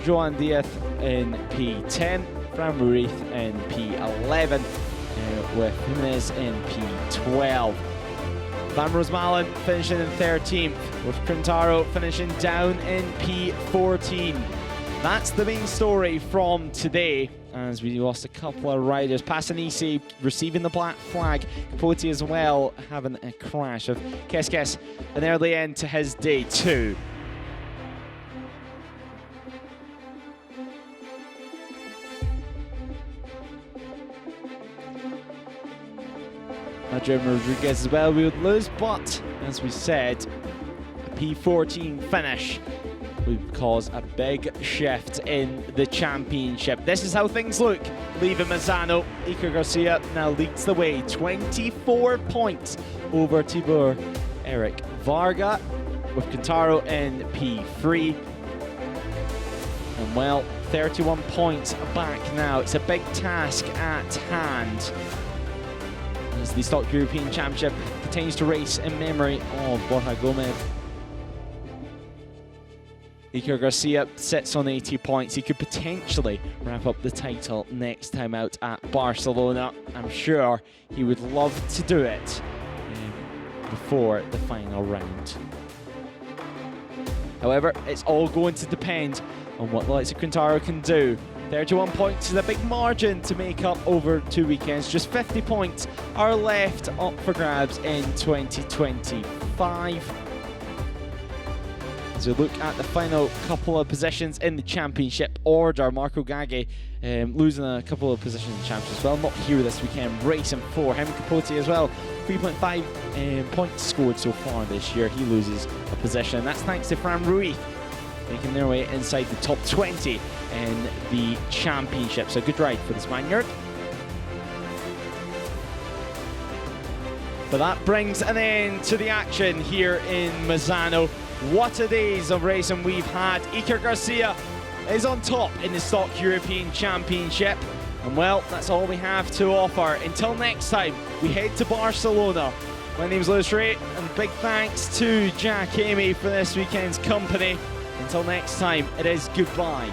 Joan Diaz in P10, Fran Ruiz in P11, with Jimenez in P12. Van Rosmalen finishing in 13th, with Crevaro finishing down in P14. That's the main story from today, as we lost a couple of riders. Passanisi receiving the black flag, Capote as well having a crash, of Keskes an early end to his day too. Adrian Rodriguez as well we would lose, but as we said, a P14 finish would cause a big shift in the championship. This is how things look. Leaving Misano, Iker Garcia now leads the way, 24 points over Tibur Eric Varga, with Quintaro in P3. And well, 31 points back now. It's a big task at hand. as the Stock European Championship continues to race in memory of Borja Gomez. Iker Garcia sits on 80 points. He could potentially wrap up the title next time out at Barcelona. I'm sure he would love to do it before the final round. However, it's all going to depend on what the likes of Quintaro can do. 31 points is a big margin to make up over 2 weekends. Just 50 points are left up for grabs in 2025. As we look at the final couple of positions in the championship order, Marco Gaggi losing a couple of positions in the championship as well. Not here this weekend, racing for him. Capote as well, 3.5 points scored so far this year. He loses a position. That's thanks to Fran Rui making their way inside the top 20 in the championship. So good ride for the Spaniard. But that brings an end to the action here in Misano. What a days of racing we've had. Iker Garcia is on top in the Stock European Championship. And well, that's all we have to offer. Until next time, we head to Barcelona. My name's Lewis Ray, and big thanks to Jack Amy for this weekend's company. Until next time, it is goodbye.